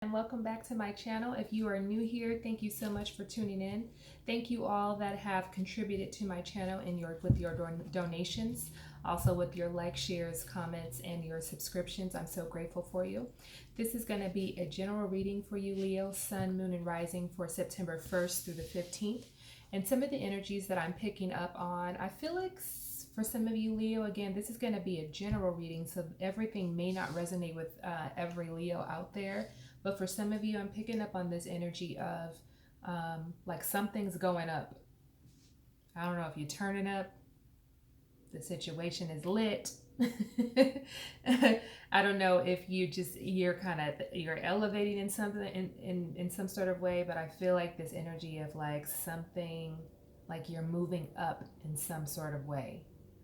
And welcome back to my channel. If you are new here, thank you so much for tuning in. Thank you all that have contributed to my channel with your donations, also with your likes, shares, comments, and your subscriptions. I'm so grateful for you. This is going to be a general reading for you, Leo, Sun, Moon, and Rising for September 1st through the 15th. And some of the energies that I'm picking up on, I feel like for some of you, Leo, again, this is going to be a general reading, so everything may not resonate with every Leo out there. But for some of you, I'm picking up on this energy of like something's going up. I don't know if you're turning up. The situation is lit. I don't know if you're elevating in something in some sort of way, but I feel like this energy of like something, like you're moving up in some sort of way,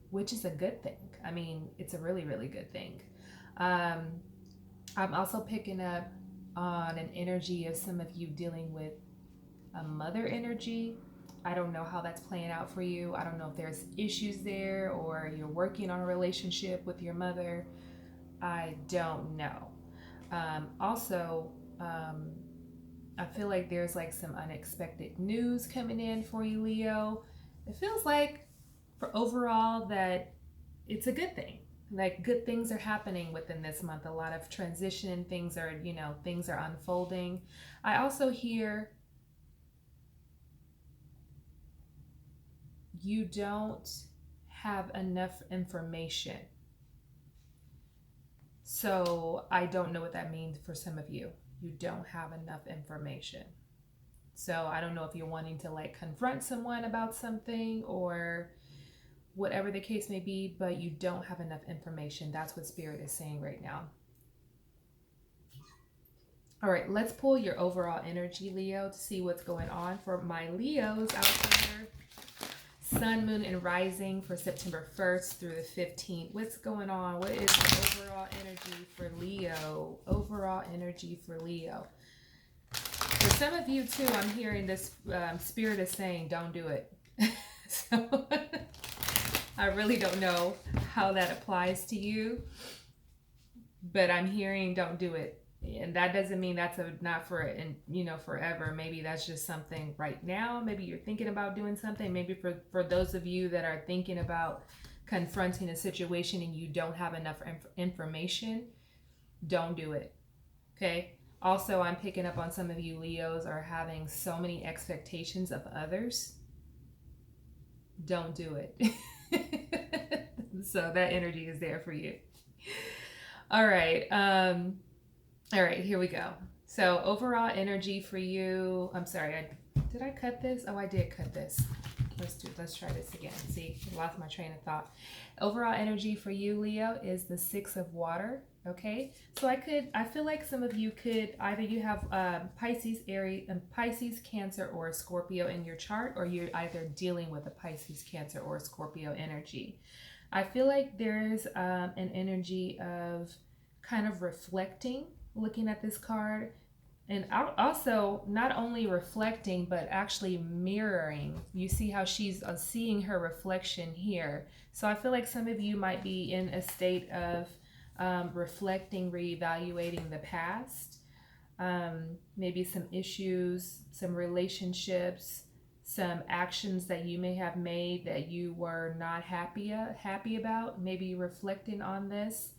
which is a good thing. I mean, it's a really, really good thing. I'm also picking up on an energy of some of you dealing with a mother energy. I don't know how that's playing out for you. I don't know if there's issues there or you're working on a relationship with your mother. I don't know. I feel like there's like some unexpected news coming in for you, Leo. It feels like for overall that it's a good thing. Like good things are happening within this month. A lot of transition, things are unfolding. I also hear you don't have enough information. So I don't know what that means for some of you. You don't have enough information. So I don't know if you're wanting to like confront someone about something or whatever the case may be, but you don't have enough information. That's what Spirit is saying right now. All right, let's pull your overall energy, Leo, to see what's going on for my Leos out there. Sun, Moon, and Rising for September 1st through the 15th. What's going on? What is the overall energy for Leo? Overall energy for Leo. For some of you too, I'm hearing this Spirit is saying, don't do it. So I really don't know how that applies to you, but I'm hearing don't do it. And that doesn't mean that's not for forever. Maybe that's just something right now. Maybe you're thinking about doing something. Maybe for those of you that are thinking about confronting a situation and you don't have enough information, don't do it. Okay. Also, I'm picking up on some of you Leos are having so many expectations of others. Don't do it. So that energy is there for you. All right. All right, here we go. So overall energy for you. I'm sorry, did I cut this? Oh, I did cut this. Let's try this again. See, I lost my train of thought. Overall energy for you, Leo, is the 6 of water. Okay, so I feel like some of you could either you have Pisces, Cancer, or Scorpio in your chart, or you're either dealing with a Pisces, Cancer, or Scorpio energy. I feel like there's an energy of kind of reflecting, looking at this card, and also not only reflecting but actually mirroring. You see how she's seeing her reflection here. So I feel like some of you might be in a state of reflecting, reevaluating the past, maybe some issues, some relationships, some actions that you may have made that you were not happy about, maybe reflecting on this.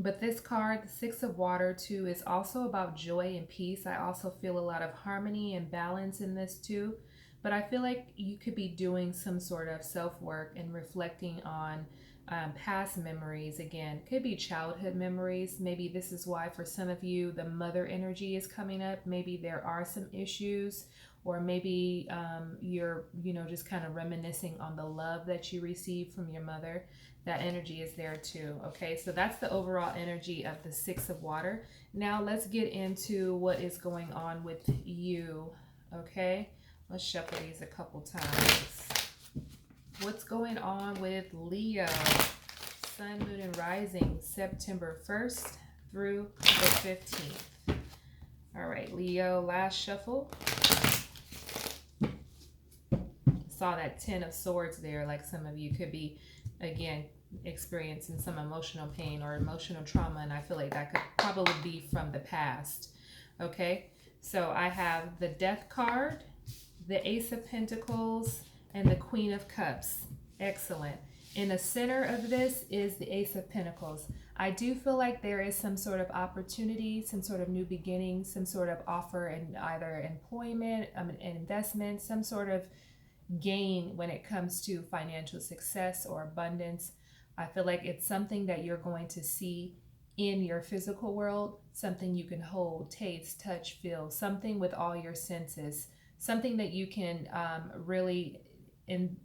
But this card, the 6 of water too, is also about joy and peace. I also feel a lot of harmony and balance in this too. But I feel like you could be doing some sort of self-work and reflecting on past memories. Again, could be childhood memories. Maybe this is why for some of you, the mother energy is coming up. Maybe there are some issues, or maybe you're, just kind of reminiscing on the love that you received from your mother. That energy is there too. Okay, so that's the overall energy of the 6 of water. Now let's get into what is going on with you. Okay, let's shuffle these a couple times. What's going on with Leo? Sun, Moon, and Rising, September 1st through the 15th. All right, Leo, last shuffle. Saw that 10 of Swords there, like some of you could be, again, experiencing some emotional pain or emotional trauma, and I feel like that could probably be from the past. Okay, so I have the Death card, the Ace of Pentacles, and the Queen of Cups. Excellent. In the center of this is the Ace of Pentacles. I do feel like there is some sort of opportunity, some sort of new beginning, some sort of offer in either employment, an investment, some sort of gain when it comes to financial success or abundance. I feel like it's something that you're going to see in your physical world, something you can hold, taste, touch, feel, something with all your senses, something that you can really in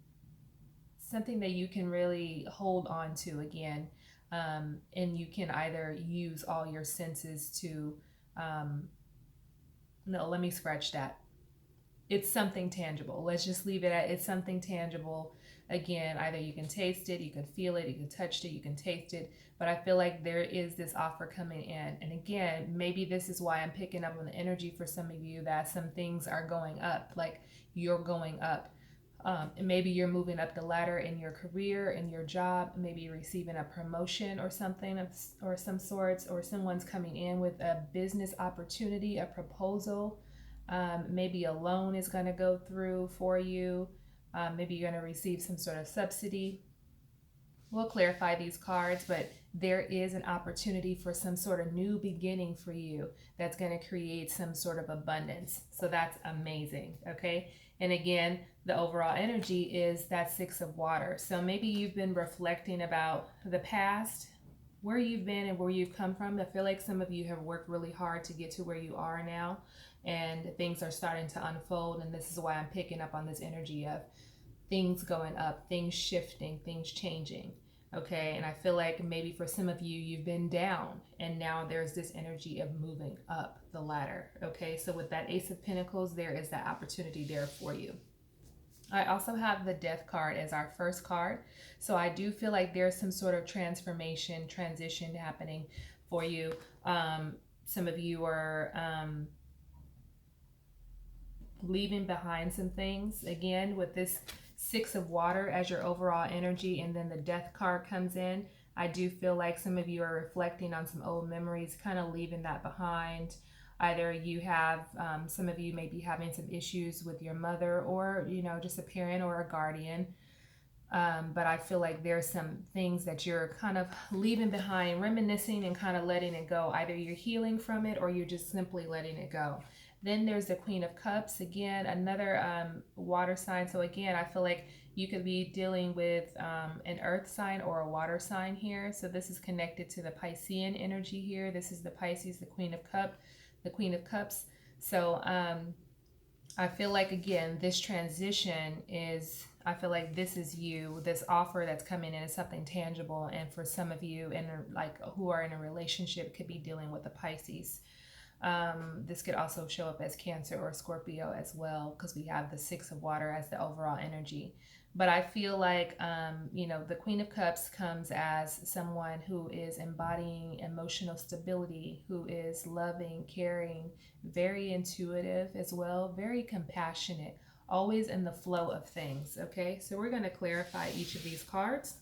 something that you can really hold on to again, and you can either use all your senses to no, let me scratch that. It's something tangible. Let's just leave it at it's something tangible. Again, either you can taste it, you can feel it, you can touch it, you can taste it. But I feel like there is this offer coming in. And again, maybe this is why I'm picking up on the energy for some of you that some things are going up, like you're going up. And maybe you're moving up the ladder in your career, in your job. Maybe you're receiving a promotion or something or some sorts, or someone's coming in with a business opportunity, a proposal. Maybe a loan is going to go through for you. Maybe you're going to receive some sort of subsidy. We'll clarify these cards, but there is an opportunity for some sort of new beginning for you that's going to create some sort of abundance. So that's amazing. Okay. And again, the overall energy is that Six of Water. So maybe you've been reflecting about the past, where you've been and where you've come from. I feel like some of you have worked really hard to get to where you are now, and things are starting to unfold. And this is why I'm picking up on this energy of things going up, things shifting, things changing. Okay, and I feel like maybe for some of you, you've been down and now there's this energy of moving up the ladder. Okay, so with that Ace of Pentacles, there is that opportunity there for you. I also have the Death card as our first card. So I do feel like there's some sort of transformation, transition happening for you. Some of you are leaving behind some things. Again, with this Six of Water as your overall energy, and then the Death card comes in. I do feel like some of you are reflecting on some old memories, kind of leaving that behind. Either you have, some of you may be having some issues with your mother, or, you know, just a parent or a guardian. But I feel like there's some things that you're kind of leaving behind, reminiscing and kind of letting it go. Either you're healing from it or you're just simply letting it go. Then there's the Queen of Cups, again, another water sign. So again, I feel like you could be dealing with an earth sign or a water sign here. So this is connected to the Piscean energy here. This is the Pisces, the Queen of Cups. So I feel like, again, this transition is, I feel like this is you. This offer that's coming in is something tangible. And for some of you like who are in a relationship, could be dealing with the Pisces. This could also show up as Cancer or Scorpio as well, because we have the Six of Water as the overall energy. But I feel like, you know, the Queen of Cups comes as someone who is embodying emotional stability, who is loving, caring, very intuitive as well, very compassionate, always in the flow of things. Okay, so we're going to clarify each of these cards.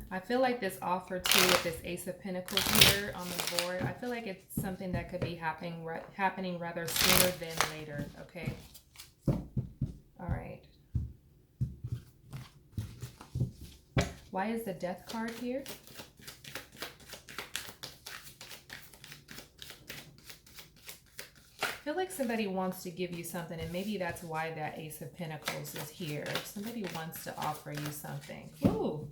I feel like this offer too, with this Ace of Pentacles here on the board, I feel like it's something that could be happening rather sooner than later. Okay. All right. Why is the Death card here? I feel like somebody wants to give you something, and maybe that's why that Ace of Pentacles is here. Somebody wants to offer you something. Ooh.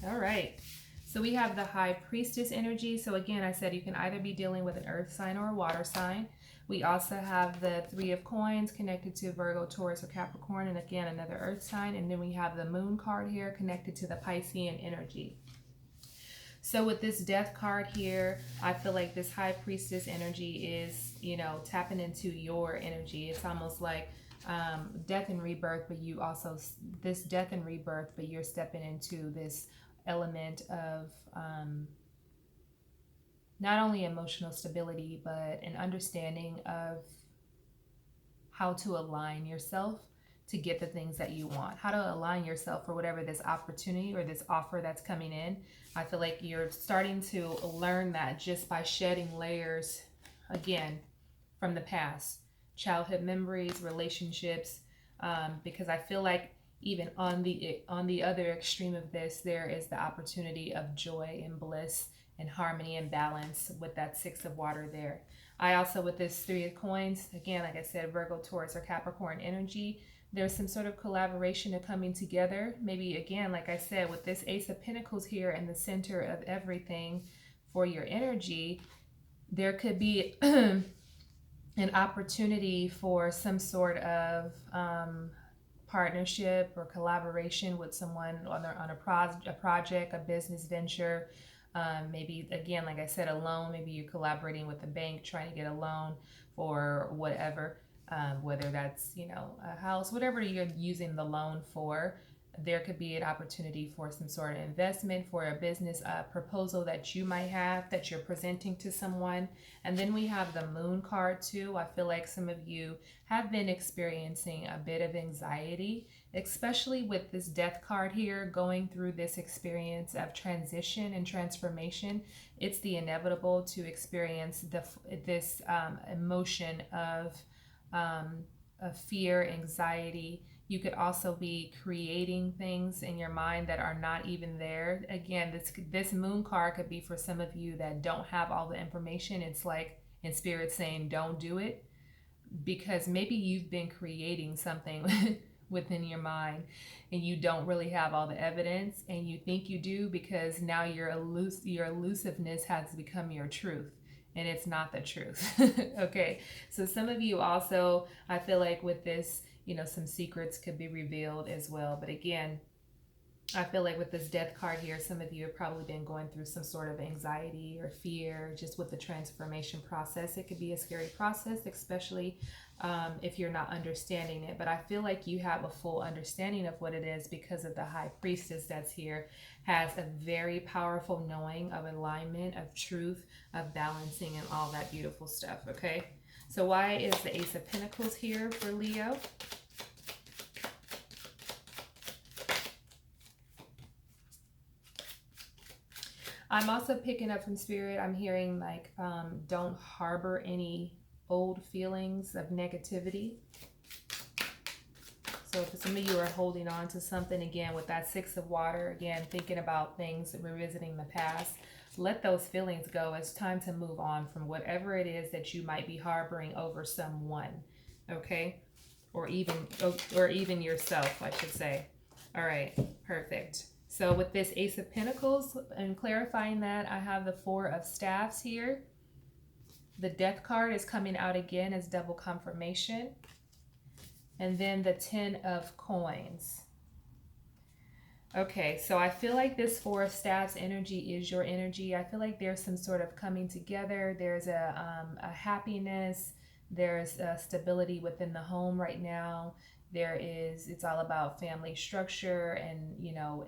All right. So we have the High Priestess energy. So again, I said you can either be dealing with an earth sign or a water sign. We also have the Three of Coins connected to Virgo, Taurus, or Capricorn. And again, another earth sign. And then we have the Moon card here connected to the Piscean energy. So with this Death card here, I feel like this High Priestess energy is, you know, tapping into your energy. It's almost like death and rebirth, but you also, this death and rebirth, but you're stepping into this element of not only emotional stability, but an understanding of how to align yourself to get the things that you want, how to align yourself for whatever this opportunity or this offer that's coming in. I feel like you're starting to learn that just by shedding layers, again, from the past, childhood memories, relationships, because I feel like even on the other extreme of this, there is the opportunity of joy and bliss and harmony and balance with that Six of Water there. I also, with this Three of Coins, again, like I said, Virgo, Taurus, or Capricorn energy, there's some sort of collaboration or coming together. Maybe, again, like I said, with this Ace of Pentacles here in the center of everything for your energy, there could be an opportunity for some sort of partnership or collaboration with someone on a project, a business venture. Maybe, again, like I said, a loan. Maybe you're collaborating with a bank trying to get a loan for whatever, whether that's, a house, whatever you're using the loan for. There could be an opportunity for some sort of investment for a business proposal that you might have that you're presenting to someone. And then we have the Moon card too. I feel like some of you have been experiencing a bit of anxiety, especially with this Death card here, going through this experience of transition and transformation. It's the inevitable to experience this emotion of fear, anxiety. You could also be creating things in your mind that are not even there. Again, this Moon card could be for some of you that don't have all the information. It's like in spirit saying, don't do it, because maybe you've been creating something within your mind and you don't really have all the evidence, and you think you do because now your elusiveness has become your truth. And it's not the truth. Okay. So some of you also, I feel like with this, some secrets could be revealed as well. But again, I feel like with this Death card here, some of you have probably been going through some sort of anxiety or fear just with the transformation process. It could be a scary process, especially if you're not understanding it. But I feel like you have a full understanding of what it is, because of the High Priestess that's here has a very powerful knowing of alignment, of truth, of balancing, and all that beautiful stuff. Okay, so why is the Ace of Pentacles here for Leo? I'm also picking up from Spirit, I'm hearing like, don't harbor any old feelings of negativity. So if some of you are holding on to something, again, with that Six of Water, again, thinking about things, revisiting the past, let those feelings go. It's time to move on from whatever it is that you might be harboring over someone, okay? Or even yourself, I should say. All right, perfect. So with this Ace of Pentacles, and clarifying that, I have the Four of Staffs here. The Death card is coming out again as double confirmation. And then the Ten of Coins. Okay, so I feel like this Four of Staffs energy is your energy. I feel like there's some sort of coming together. There's a happiness. There's a stability within the home right now. It's all about family structure and,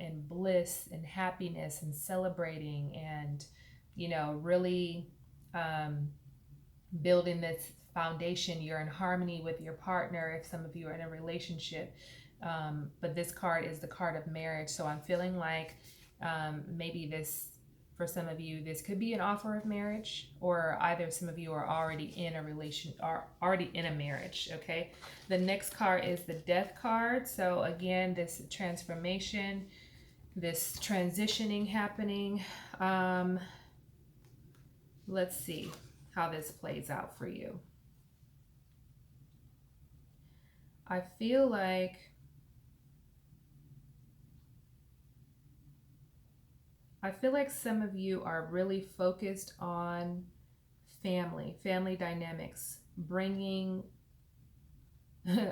and bliss and happiness and celebrating and, really building this foundation. You're in harmony with your partner if some of you are in a relationship. But this card is the card of marriage. So I'm feeling like maybe for some of you, this could be an offer of marriage, or either some of you are already in a marriage. Okay. The next card is the Death card. So again, this transformation, this transitioning happening. Let's see how this plays out for you. I feel like some of you are really focused on family dynamics,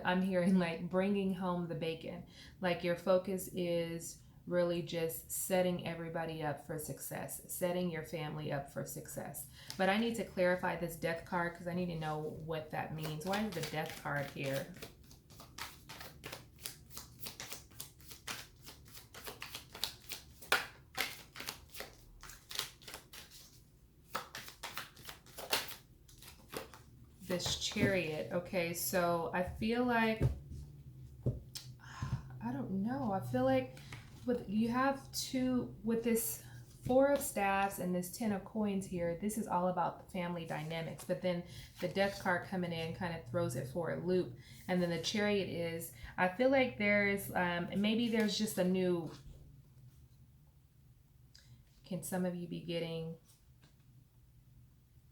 I'm hearing like bringing home the bacon. Like your focus is really just setting everybody up for success, setting your family up for success. But I need to clarify this Death card because I need to know what that means. Why is the Death card here? this Chariot. Okay, so I feel like, I don't know. I feel like you have two, with this Four of Staffs and this Ten of Coins here, this is all about the family dynamics. But then the Death card coming in kind of throws it for a loop. And then the Chariot is, I feel like there's, maybe there's just a new, can some of you be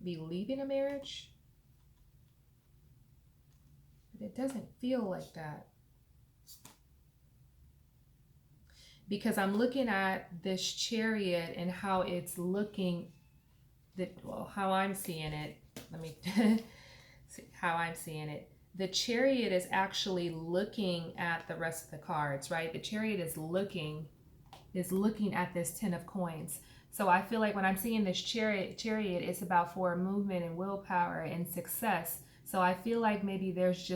leaving a marriage? But it doesn't feel like that. Because I'm looking at this Chariot and how it's looking, how I'm seeing it. Let me see how I'm seeing it. The Chariot is actually looking at the rest of the cards, right? The Chariot is looking at this Ten of Coins. So I feel like when I'm seeing this chariot, it's about forward movement and willpower and success. So I feel like maybe there's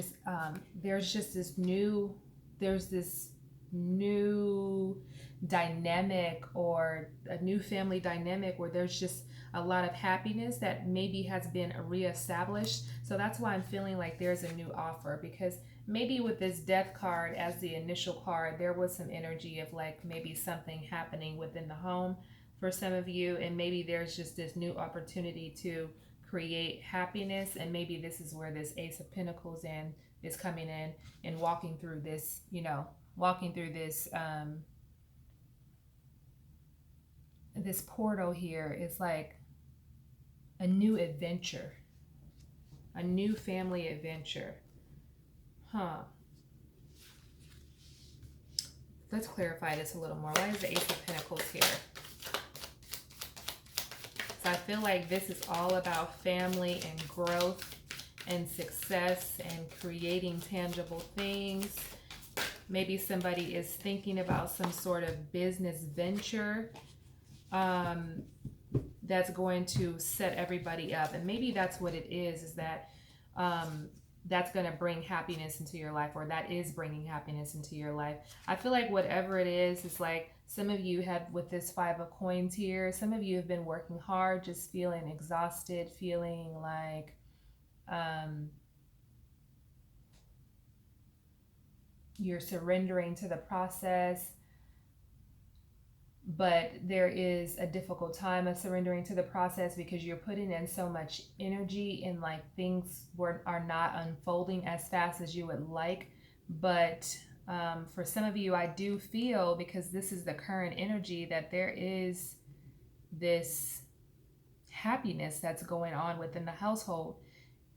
this new dynamic, or a new family dynamic where there's just a lot of happiness that maybe has been reestablished. So that's why I'm feeling like there's a new offer, because maybe with this Death card as the initial card, there was some energy of like maybe something happening within the home for some of you, and maybe there's just this new opportunity to create happiness. And maybe this is where this Ace of Pentacles is coming in and walking through this, this portal here is like a new adventure, a new family adventure. Let's clarify this a little more. Why is the Ace of Pentacles here? So I feel like this is all about family and growth and success and creating tangible things. Maybe somebody is thinking about some sort of business venture that's going to set everybody up. And maybe that's what it is that that's going to bring happiness into your life, or that is bringing happiness into your life. I feel like whatever it is like some of you have, with this Five of Coins here, some of you have been working hard, just feeling exhausted, feeling like you're surrendering to the process. But there is a difficult time of surrendering to the process because you're putting in so much energy, and like things are not unfolding as fast as you would like. But for some of you, I do feel, because this is the current energy, that there is this happiness that's going on within the household,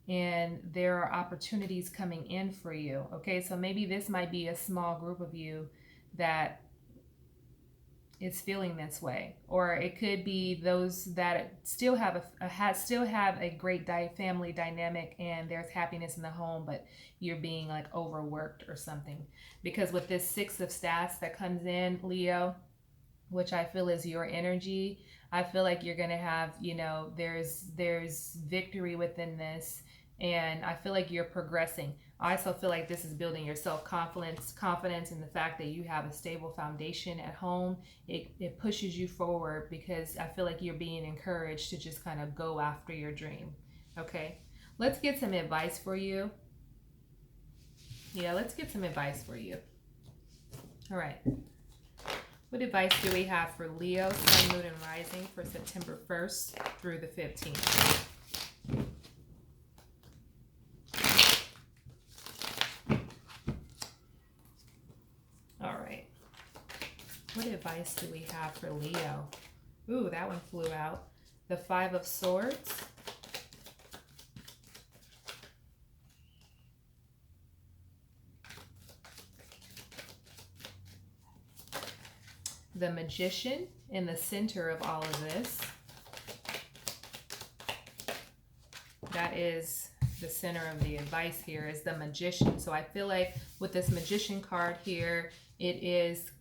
and there are opportunities coming in for you. Okay, so maybe this might be a small group of you that is feeling this way, or it could be those that still have a great family dynamic and there's happiness in the home, but you're being like overworked or something. Because with this Six of Staffs that comes in, Leo, which I feel is your energy, I feel like you're gonna have, there's victory within this, and I feel like you're progressing. I also feel like this is building your confidence in the fact that you have a stable foundation at home. It pushes you forward, because I feel like you're being encouraged to just kind of go after your dream. Okay, let's get some advice for you. Yeah, let's get some advice for you. All right. What advice do we have for Leo, Sun, Moon, and Rising for September 1st through the 15th? What advice do we have for Leo? Ooh, that one flew out. The Five of Swords. The Magician in the center of all of this. That is the center of the advice here, is the Magician. So I feel like with this Magician card here, it is,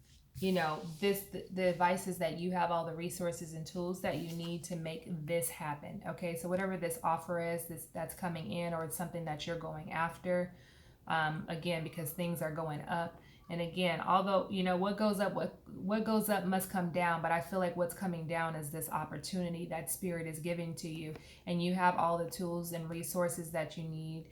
the advice is that you have all the resources and tools that you need to make this happen. Okay, so whatever this offer is, that's coming in, or it's something that you're going after, again, because things are going up, And again, although what goes up must come down, but I feel like what's coming down is this opportunity that spirit is giving to you, and you have all the tools and resources that you need.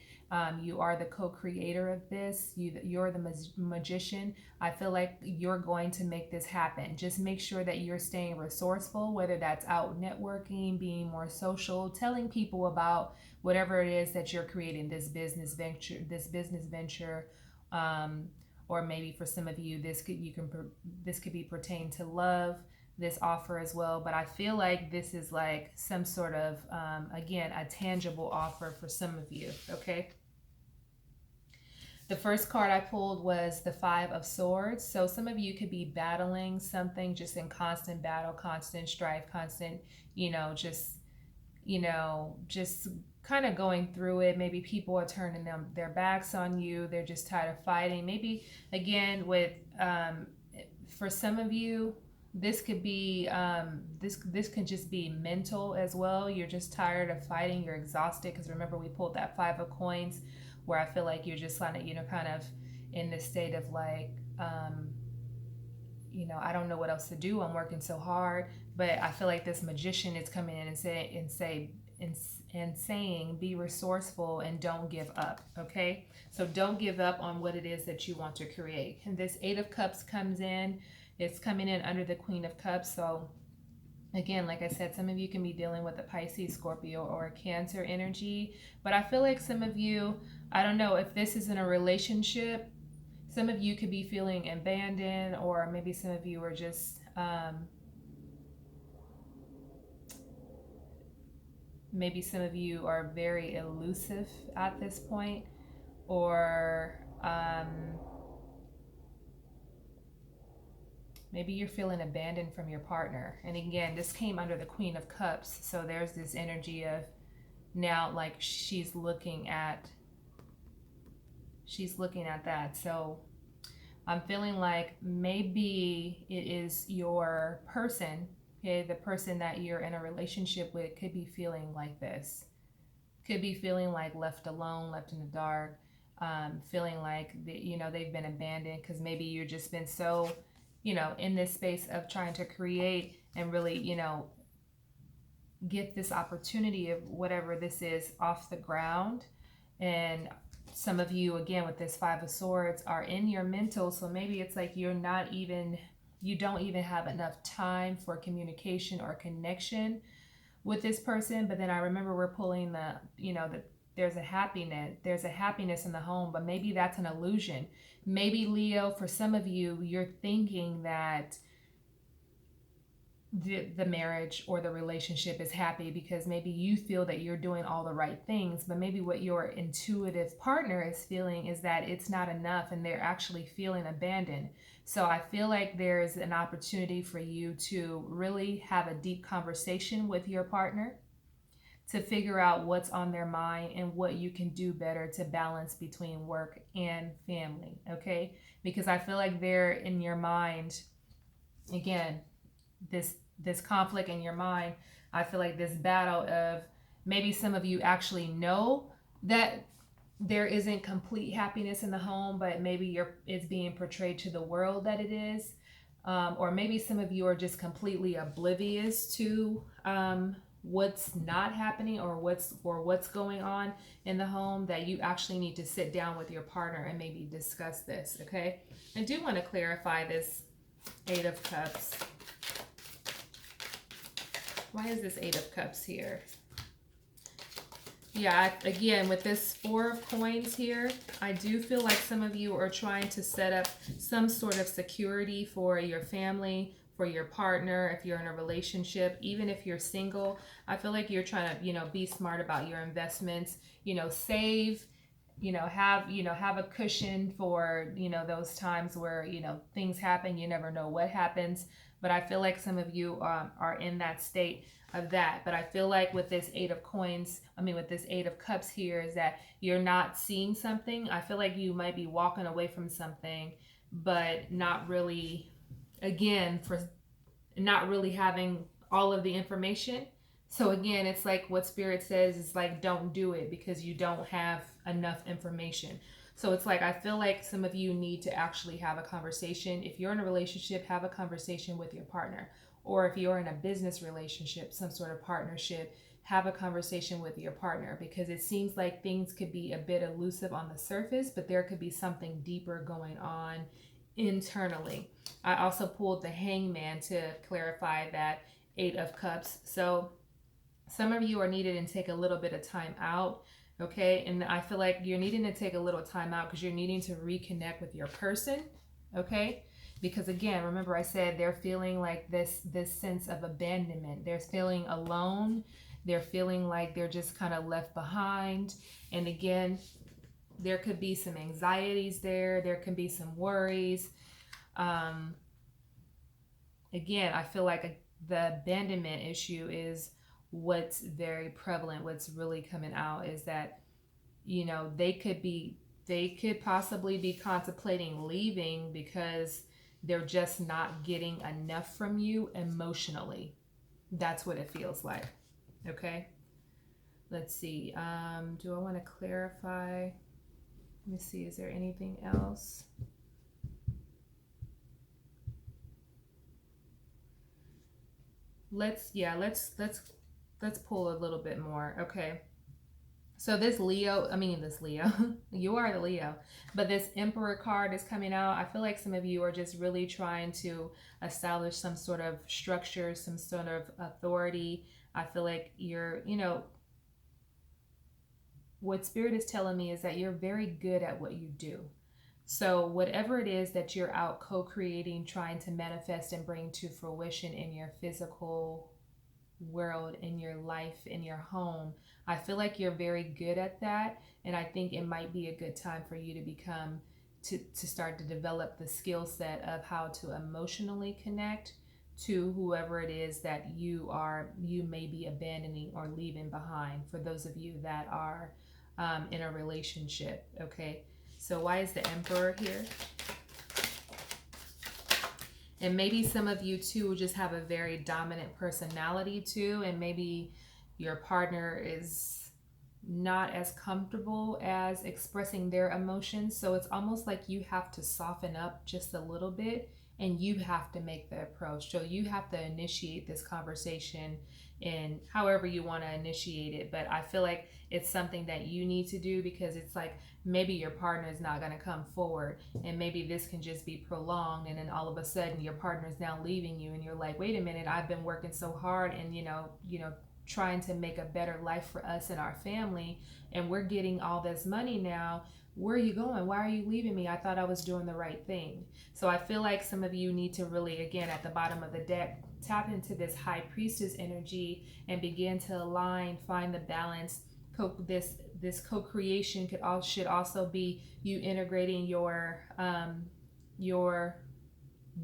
You are the co-creator of this. You're the magician. I feel like you're going to make this happen. Just make sure that you're staying resourceful, whether that's out networking, being more social, telling people about whatever it is that you're creating, this business venture. Um, or maybe for some of you, this could be pertain to love, this offer as well. But I feel like this is like some sort of again, a tangible offer for some of you. Okay. The first card I pulled was the Five of Swords. So some of you could be battling something, just in constant battle, constant strife, constant, just kind of going through it. Maybe people are turning their backs on you. They're just tired of fighting. Maybe again with for some of you, this could be this could just be mental as well. You're just tired of fighting. You're exhausted, because remember we pulled that Five of Coins, where I feel like you're just kind of in this state of like I don't know what else to do. I'm working so hard. But I feel like this magician is coming in and saying, be resourceful and don't give up. Okay, so don't give up on what it is that you want to create. And this Eight of Cups comes in. It's coming in under the Queen of Cups. So again, like I said, some of you can be dealing with a Pisces, Scorpio, or a Cancer energy. But I feel like some of you, I don't know if this is in a relationship, some of you could be feeling abandoned, or maybe some of you are just maybe some of you are very elusive at this point, or maybe you're feeling abandoned from your partner. And again, this came under the Queen of Cups. So there's this energy of now, like she's looking at that. So I'm feeling like maybe it is your person, okay? The person that you're in a relationship with could be feeling like this. Could be feeling like left alone, left in the dark, feeling like they've been abandoned, because maybe you've just been so, in this space of trying to create and really, get this opportunity of whatever this is off the ground. And some of you, again, with this Five of Swords, are in your mental. So maybe it's like you don't even have enough time for communication or connection with this person. But then I remember we're pulling there's a happiness in the home, but maybe that's an illusion. Maybe, Leo, for some of you, you're thinking that the marriage or the relationship is happy because maybe you feel that you're doing all the right things, but maybe what your intuitive partner is feeling is that it's not enough, and they're actually feeling abandoned. So I feel like there's an opportunity for you to really have a deep conversation with your partner to figure out what's on their mind and what you can do better to balance between work and family. Okay, because I feel like they're in your mind, again, this conflict in your mind. I feel like this battle of, maybe some of you actually know that there isn't complete happiness in the home, but maybe it's being portrayed to the world that it is. Or maybe some of you are just completely oblivious to what's not happening, or what's going on in the home, that you actually need to sit down with your partner and maybe discuss this. Okay, I do want to clarify this Eight of Cups. Why is this Eight of Cups here? Yeah, again, with this Four of Coins here, I do feel like some of you are trying to set up some sort of security for your family, for your partner, if you're in a relationship, even if you're single. I feel like you're trying to, be smart about your investments, save, have a cushion for, those times where, things happen. You never know what happens. But I feel like some of you are in that state of that. But I feel like with this Eight of Cups here, is that you're not seeing something. I feel like you might be walking away from something, but not really, again, for not really having all of the information. So again, it's like what Spirit says is like, don't do it because you don't have enough information. So it's like, I feel like some of you need to actually have a conversation. If you're in a relationship, have a conversation with your partner. Or if you're in a business relationship, some sort of partnership, have a conversation with your partner, because it seems like things could be a bit elusive on the surface, but there could be something deeper going on internally. I also pulled the Hangman to clarify that Eight of Cups. So some of you are needed to take a little bit of time out. Okay, and I feel like you're needing to take a little time out because you're needing to reconnect with your person. Okay, because again, remember I said they're feeling like this sense of abandonment. They're feeling alone. They're feeling like they're just kind of left behind. And again, there could be some anxieties there. There can be some worries. Again, I feel like the abandonment issue is what's very prevalent. What's really coming out is that, they could possibly be contemplating leaving because they're just not getting enough from you emotionally. That's what it feels like. Okay, let's see. Do I want to clarify? Let me see, is there anything else? Let's pull a little bit more. Okay, so this Leo, you are the Leo, but this Emperor card is coming out. I feel like some of you are just really trying to establish some sort of structure, some sort of authority. I feel like what Spirit is telling me is that you're very good at what you do. So whatever it is that you're out co-creating, trying to manifest and bring to fruition in your physical world, in your life, in your home, I feel like you're very good at that. And I think it might be a good time for you to start to develop the skill set of how to emotionally connect to whoever it is that you may be abandoning or leaving behind, for those of you that are in a relationship. Okay, so why is the Emperor here? And maybe some of you too just have a very dominant personality too, and maybe your partner is not as comfortable as expressing their emotions. So it's almost like you have to soften up just a little bit, and you have to make the approach. So you have to initiate this conversation in however you want to initiate it. But I feel like it's something that you need to do, because it's like maybe your partner is not going to come forward, and maybe this can just be prolonged, and then all of a sudden your partner is now leaving you, and you're like, wait a minute, I've been working so hard and trying to make a better life for us and our family, and we're getting all this money now. Where are you going? Why are you leaving me? I thought I was doing the right thing. So I feel like some of you need to really, again, at the bottom of the deck, tap into this High Priestess energy and begin to align, find the balance. This co-creation should also be you integrating your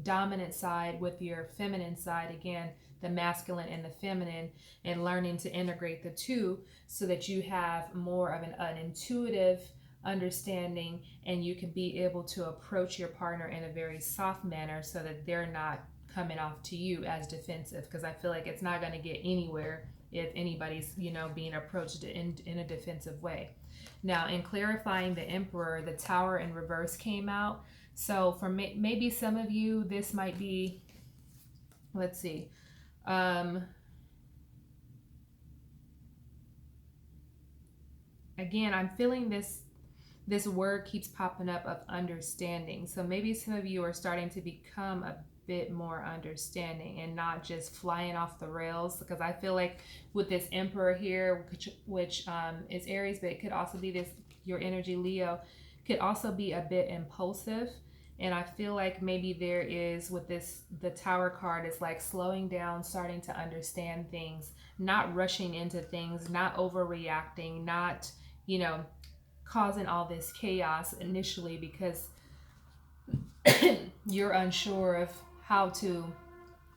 dominant side with your feminine side, again, the masculine and the feminine, and learning to integrate the two so that you have more of an intuitive understanding, and you can be able to approach your partner in a very soft manner so that they're not coming off to you as defensive, because I feel like it's not going to get anywhere if anybody's being approached in a defensive way. Now, in clarifying the Emperor, the Tower in reverse came out. So for maybe some of you, this might be, let's see, again, I'm feeling this word keeps popping up of understanding. So maybe some of you are starting to become a bit more understanding and not just flying off the rails, because I feel like with this Emperor here, which is Aries, but it could also be your energy Leo, could also be a bit impulsive. And I feel like maybe there is, with the Tower card, is like slowing down, starting to understand things, not rushing into things, not overreacting, not causing all this chaos initially because you're unsure of how to,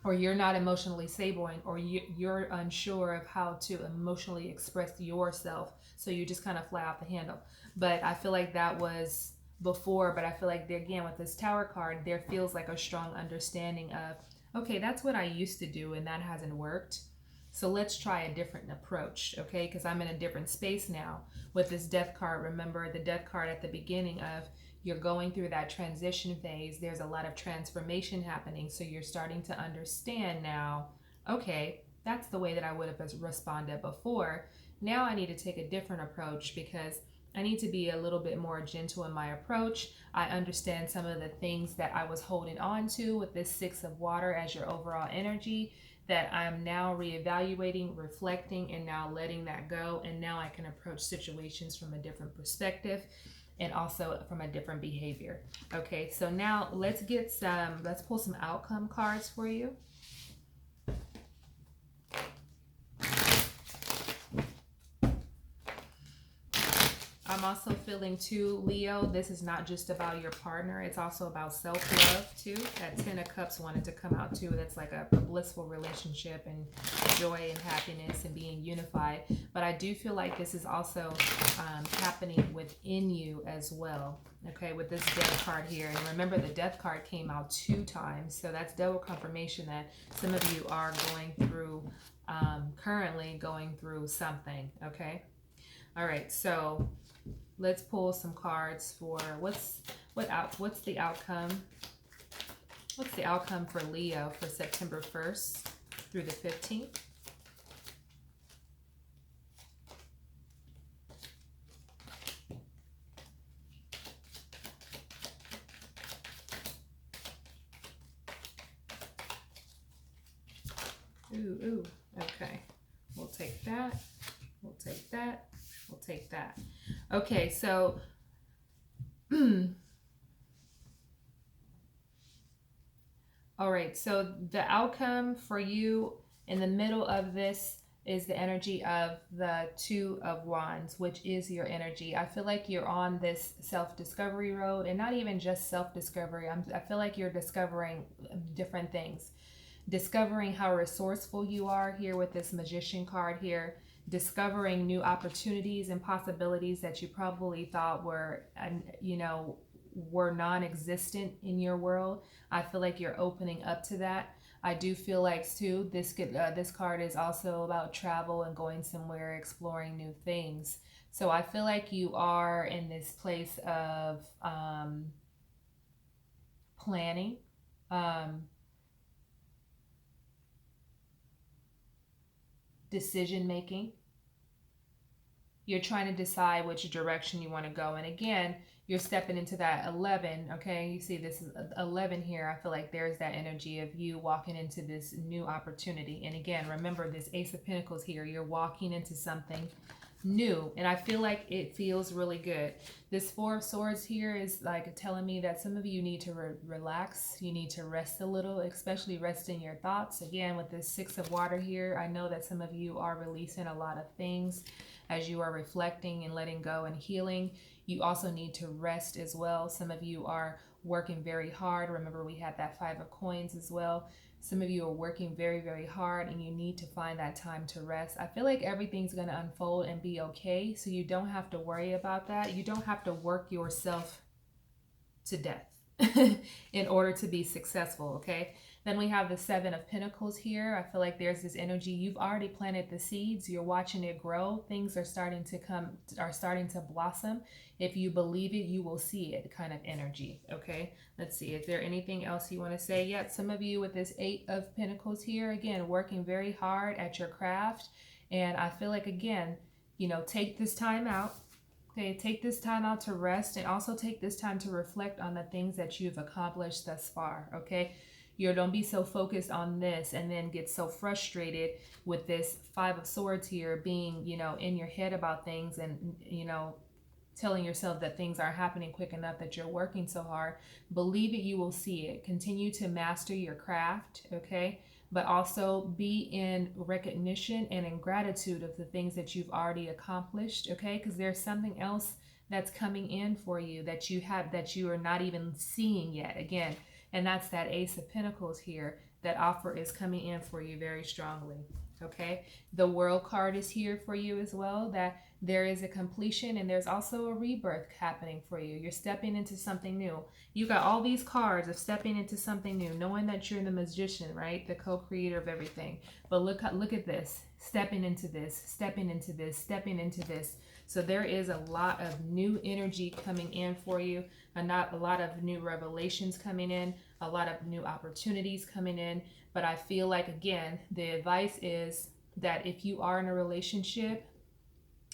or you're not emotionally stable, or you're unsure of how to emotionally express yourself. So you just kind of fly off the handle. But I feel like that was before, but I feel like again with this Tower card, there feels like a strong understanding of, okay, that's what I used to do and that hasn't worked. So let's try a different approach, okay? Because I'm in a different space now with this death card. Remember the death card at the beginning of you're going through that transition phase. There's a lot of transformation happening. So you're starting to understand now, okay, that's the way that I would have responded before. Now I need to take a different approach because I need to be a little bit more gentle in my approach. I understand some of the things that I was holding on to with this Six of Water as your overall energy that I'm now reevaluating, reflecting, and now letting that go. And now I can approach situations from a different perspective and also from a different behavior. Okay, so now let's pull some outcome cards for you. I'm also feeling too, Leo, this is not just about your partner. It's also about self-love too. That 10 of Cups wanted to come out too. That's like a blissful relationship and joy and happiness and being unified. But I do feel like this is also happening within you as well. Okay, with this death card here. And remember the death card came out 2 times. So that's double confirmation that some of you are going through, currently going through something. Okay. All right. So let's pull some cards for what's the outcome? What's the outcome for Leo for September 1st through the 15th? Ooh, okay. We'll take that. We'll take that. We'll take that. Okay, so all right, so the outcome for you in the middle of this is the energy of the 2 of Wands, which is your energy. I feel like you're on this self-discovery road, and not even just self-discovery. I feel like you're discovering different things. Discovering how resourceful you are here with this Magician card here. Discovering new opportunities and possibilities that you probably thought were, were non-existent in your world. I feel like you're opening up to that. I do feel like too, this card is also about travel and going somewhere, exploring new things. So I feel like you are in this place of planning. Decision making. You're trying to decide which direction you want to go. And again, you're stepping into that 11. Okay, you see this is 11 here. I feel like there's that energy of you walking into this new opportunity. And again, remember this Ace of Pentacles here. You're walking into something new, and I feel like it feels really good. This 4 of Swords here is like telling me that some of you need to relax. You need to rest a little, especially rest in your thoughts. Again, with this 6 of Water here, I know that some of you are releasing a lot of things as you are reflecting and letting go and healing. You also need to rest as well. Some of you are working very hard. Remember, we had that 5 of Coins as well. Some of you are working very, very hard, and you need to find that time to rest. I feel like everything's going to unfold and be okay, so you don't have to worry about that. You don't have to work yourself to death in order to be successful, okay? Then we have the 7 of Pentacles here. I feel like there's this energy. You've already planted the seeds. You're watching it grow. Things are starting to blossom. If you believe it, you will see it kind of energy, okay? Let's see. Is there anything else you want to say? Yet some of you with this 8 of Pentacles here, again, working very hard at your craft. And I feel like, again, take this time out. Okay, take this time out to rest, and also take this time to reflect on the things that you've accomplished thus far, okay? Don't be so focused on this and then get so frustrated with this 5 of Swords here being, in your head about things and, telling yourself that things aren't happening quick enough, that you're working so hard. Believe it, you will see it. Continue to master your craft, okay? But also be in recognition and in gratitude of the things that you've already accomplished, okay? Because there's something else that's coming in for you that you are not even seeing yet, again. And that's that Ace of Pentacles here. That offer is coming in for you very strongly, okay? The World card is here for you as well. That There is a completion, and there's also a rebirth happening for you. You're stepping into something new. You got all these cards of stepping into something new, knowing that you're the magician, right? The co-creator of everything. But look at this. Stepping into this, stepping into this, stepping into this. So there is a lot of new energy coming in for you, and not a lot of new revelations coming in, a lot of new opportunities coming in. But I feel like, again, the advice is that if you are in a relationship,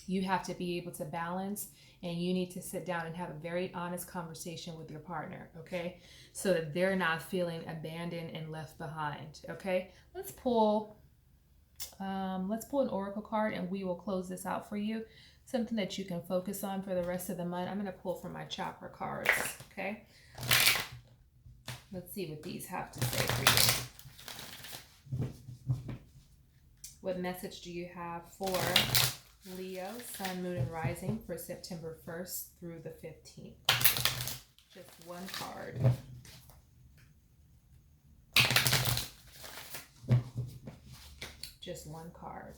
you have to be able to balance, and you need to sit down and have a very honest conversation with your partner, okay? So that they're not feeling abandoned and left behind, okay? Let's pull an oracle card, and we will close this out for you. Something that you can focus on for the rest of the month. I'm going to pull from my chakra cards, okay? Let's see what these have to say for you. What message do you have for Leo, Sun, Moon, and Rising for September 1st through the 15th? Just one card. Just one card.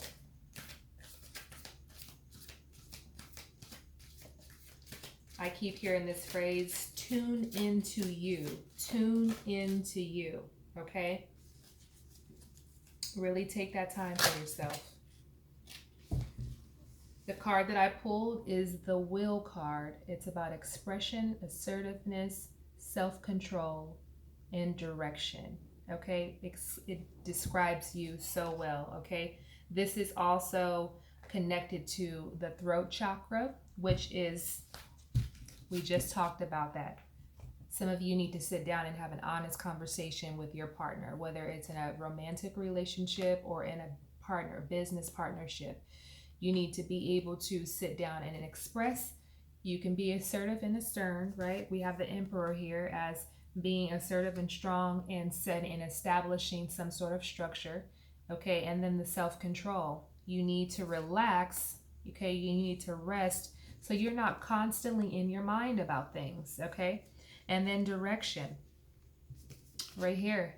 I keep hearing this phrase, tune into you. Tune into you, okay? Really take that time for yourself. The card that I pulled is the Will card. It's about expression, assertiveness, self-control, and direction, okay? It describes you so well, okay? This is also connected to the throat chakra, which is, we just talked about that. Some of you need to sit down and have an honest conversation with your partner, whether it's in a romantic relationship or in a business partnership. You need to be able to sit down and express. You can be assertive and stern, right? We have the Emperor here as being assertive and strong and setting and establishing some sort of structure, okay? And then the self-control. You need to relax, okay? You need to rest so you're not constantly in your mind about things, okay? And then direction, right here.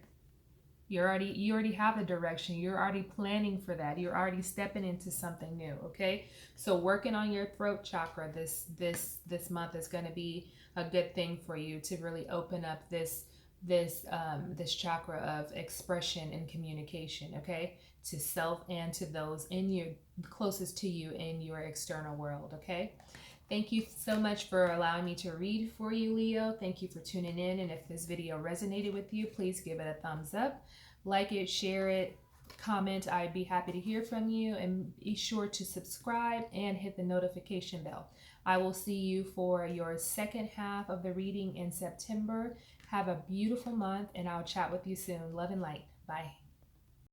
You already have the direction. You're already planning for that. You're already stepping into something new, okay? So working on your throat chakra this month is going to be a good thing for you to really open up this chakra of expression and communication, okay? To self and to those in your closest to you in your external world, okay? Thank you so much for allowing me to read for you, Leo. Thank you for tuning in. And if this video resonated with you, please give it a thumbs up. Like it, share it, comment. I'd be happy to hear from you. And be sure to subscribe and hit the notification bell. I will see you for your second half of the reading in September. Have a beautiful month, and I'll chat with you soon. Love and light. Bye.